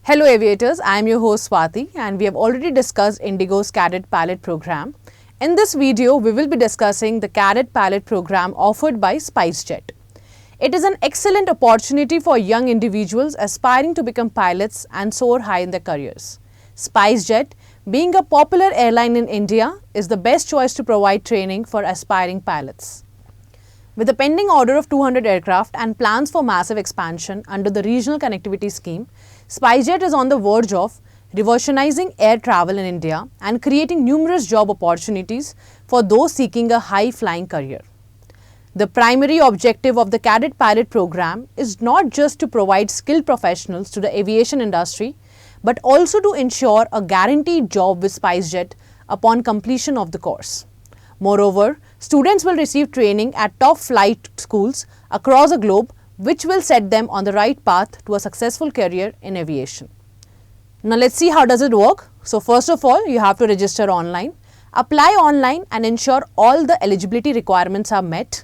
Hello aviators, I am your host Swati and we have already discussed Indigo's Cadet Pilot Program. In this video, we will be discussing the Cadet Pilot Program offered by SpiceJet. It is an excellent opportunity for young individuals aspiring to become pilots and soar high in their careers. SpiceJet, being a popular airline in India, is the best choice to provide training for aspiring pilots. With a pending order of 200 aircraft and plans for massive expansion under the Regional Connectivity Scheme, SpiceJet is on the verge of revolutionizing air travel in India and creating numerous job opportunities for those seeking a high-flying career. The primary objective of the Cadet Pilot Program is not just to provide skilled professionals to the aviation industry, but also to ensure a guaranteed job with SpiceJet upon completion of the course. Moreover, students will receive training at top flight schools across the globe, which will set them on the right path to a successful career in aviation. Now let's see how does it work. So first of all, you have to register online, apply online and ensure all the eligibility requirements are met.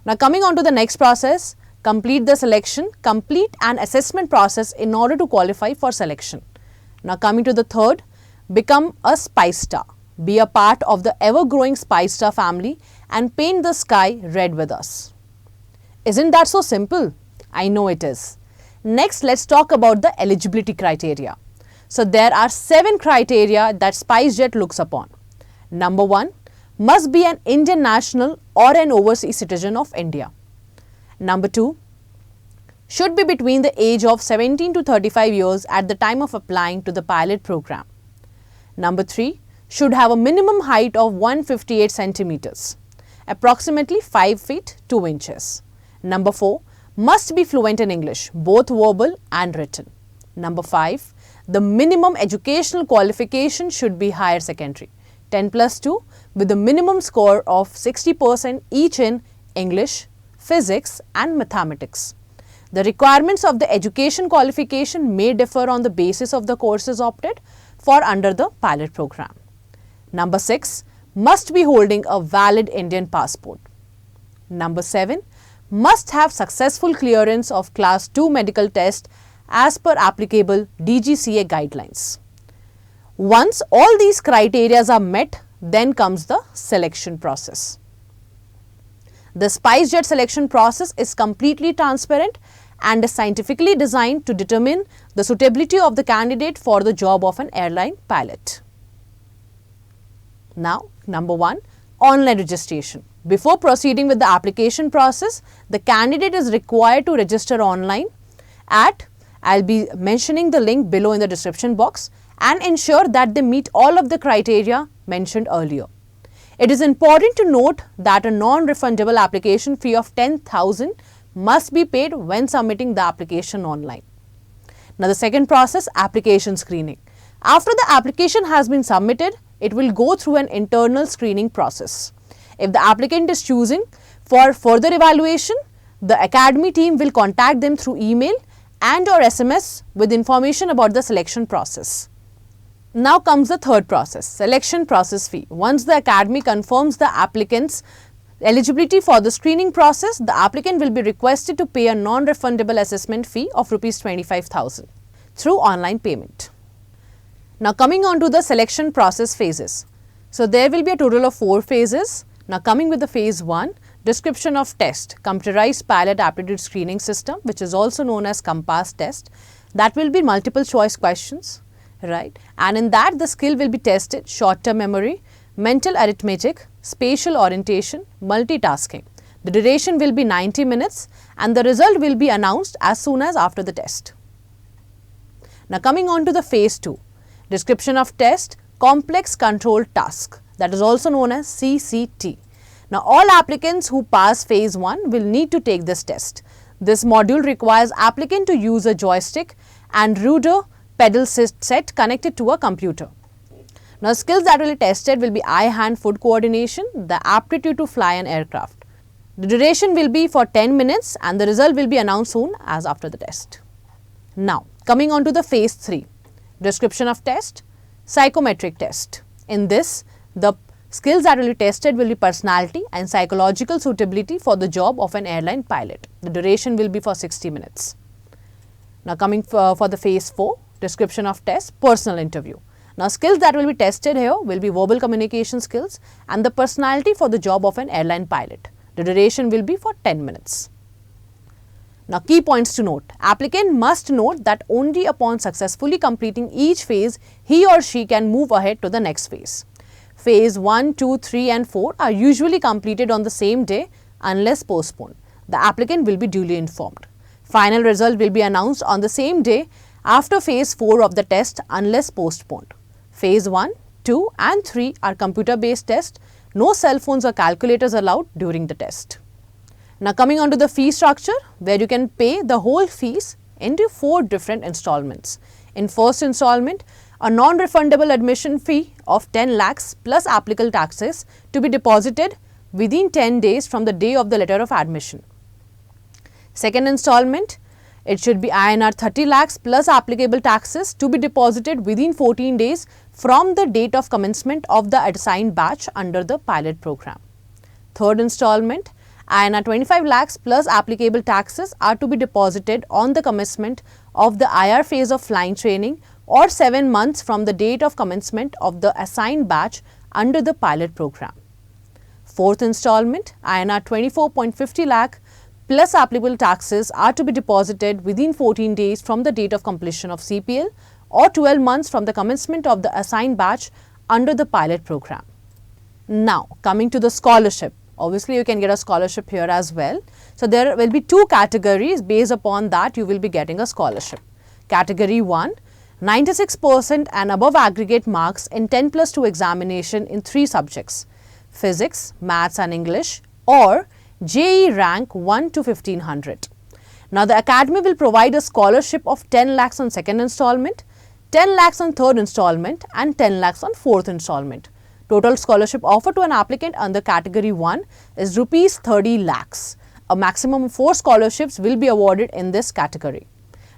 Now coming on to the next process, complete the selection, complete an assessment process in order to qualify for selection. Now coming to the third, become a Spice Star. Be a part of the ever-growing Spice Star family and paint the sky red with us. Isn't that so simple? I know it is. Next, let's talk about the eligibility criteria. So there are 7 criteria that SpiceJet looks upon. Number 1, must be an Indian national or an overseas citizen of India. Number 2, should be between the age of 17 to 35 years at the time of applying to the pilot program. Number 3, should have a minimum height of 158 centimeters, approximately 5 feet 2 inches. Number 4, must be fluent in English, both verbal and written. Number 5, the minimum educational qualification should be higher secondary, 10+2, with a minimum score of 60% each in English, physics and mathematics. The requirements of the education qualification may differ on the basis of the courses opted for under the pilot program. Number 6, must be holding a valid Indian passport. Number 7, must have successful clearance of Class 2 medical test as per applicable DGCA guidelines. Once all these criteria are met, then comes the selection process. The SpiceJet selection process is completely transparent and is scientifically designed to determine the suitability of the candidate for the job of an airline pilot. Now, number 1, online registration. Before proceeding with the application process, the candidate is required to register online at, I'll be mentioning the link below in the description box, and ensure that they meet all of the criteria mentioned earlier. It is important to note that a non-refundable application fee of 10,000 must be paid when submitting the application online. Now the second process, application screening. After the application has been submitted, it will go through an internal screening process. If the applicant is choosing for further evaluation, the academy team will contact them through email and or SMS with information about the selection process. Now comes the third process, selection process fee. Once the academy confirms the applicant's eligibility for the screening process, the applicant will be requested to pay a non-refundable assessment fee of Rs 25,000 through online payment. Now coming on to the selection process phases. So there will be a total of 4 phases. Now coming with the phase 1, description of test, computerized pilot aptitude screening system, which is also known as COMPASS test. That will be multiple choice questions, right? And in that the skill will be tested, short-term memory, mental arithmetic, spatial orientation, multitasking. The duration will be 90 minutes and the result will be announced as soon as after the test. Now coming on to the phase 2, description of test, complex control task, that is also known as CCT. Now all applicants who pass phase 1 will need to take this test. This module requires applicant to use a joystick and rudder pedal set connected to a computer. Now skills that will be tested will be eye-hand foot coordination, the aptitude to fly an aircraft. The duration will be for 10 minutes and the result will be announced soon as after the test. Now coming on to the phase 3, description of test, psychometric test. In this, the skills that will be tested will be personality and psychological suitability for the job of an airline pilot. The duration will be for 60 minutes. Now coming for the phase 4, description of test, personal interview. Now, skills that will be tested here will be verbal communication skills and the personality for the job of an airline pilot. The duration will be for 10 minutes. Now, key points to note. Applicant must note that only upon successfully completing each phase, he or she can move ahead to the next phase. Phase 1, 2, 3 and 4 are usually completed on the same day unless postponed. The applicant will be duly informed. Final result will be announced on the same day after phase 4 of the test unless postponed. Phase 1, 2 and 3 are computer-based tests. No cell phones or calculators allowed during the test. Now, coming on to the fee structure, where you can pay the whole fees into 4 different installments. In first installment, a non-refundable admission fee of 10 lakhs plus applicable taxes to be deposited within 10 days from the day of the letter of admission. Second installment, it should be INR 30 lakhs plus applicable taxes to be deposited within 14 days from the date of commencement of the assigned batch under the pilot program. Third installment, INR 25 lakhs plus applicable taxes are to be deposited on the commencement of the IR phase of flying training or 7 months from the date of commencement of the assigned batch under the pilot program. Fourth installment, INR 24.50 lakh plus applicable taxes are to be deposited within 14 days from the date of completion of CPL or 12 months from the commencement of the assigned batch under the pilot program. Now, coming to the scholarship. Obviously, you can get a scholarship here as well. So, there will be 2 categories. Based upon that, you will be getting a scholarship. Category 1, 96% and above aggregate marks in 10+2 examination in 3 subjects, Physics, Maths and English, or JEE rank 1 to 1500. Now, the Academy will provide a scholarship of 10 lakhs on second installment, 10 lakhs on third installment and 10 lakhs on fourth installment. Total scholarship offered to an applicant under category 1 is rupees 30 lakhs. A maximum of 4 scholarships will be awarded in this category.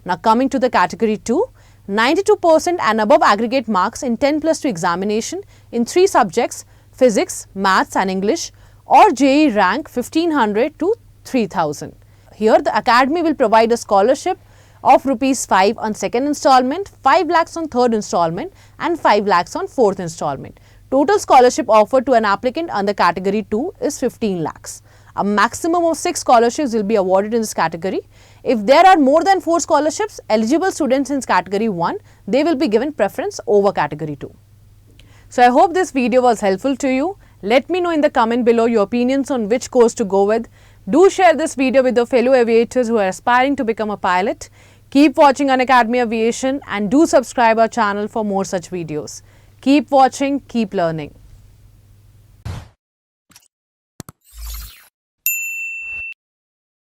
Now, coming to the category 2, 92% and above aggregate marks in 10+2 examination in 3 subjects, Physics, Maths and English, or JEE rank 1500 to 3000. Here, the Academy will provide a scholarship of rupees 5 on second installment, 5 lakhs on third installment and 5 lakhs on fourth installment. Total scholarship offered to an applicant under category 2 is 15 lakhs. A maximum of 6 scholarships will be awarded in this category. If there are more than 4 scholarships, eligible students in category 1, they will be given preference over category 2. So, I hope this video was helpful to you. Let me know in the comment below your opinions on which course to go with. Do share this video with your fellow aviators who are aspiring to become a pilot. Keep watching Unacademy Aviation and do subscribe our channel for more such videos. Keep watching, keep learning.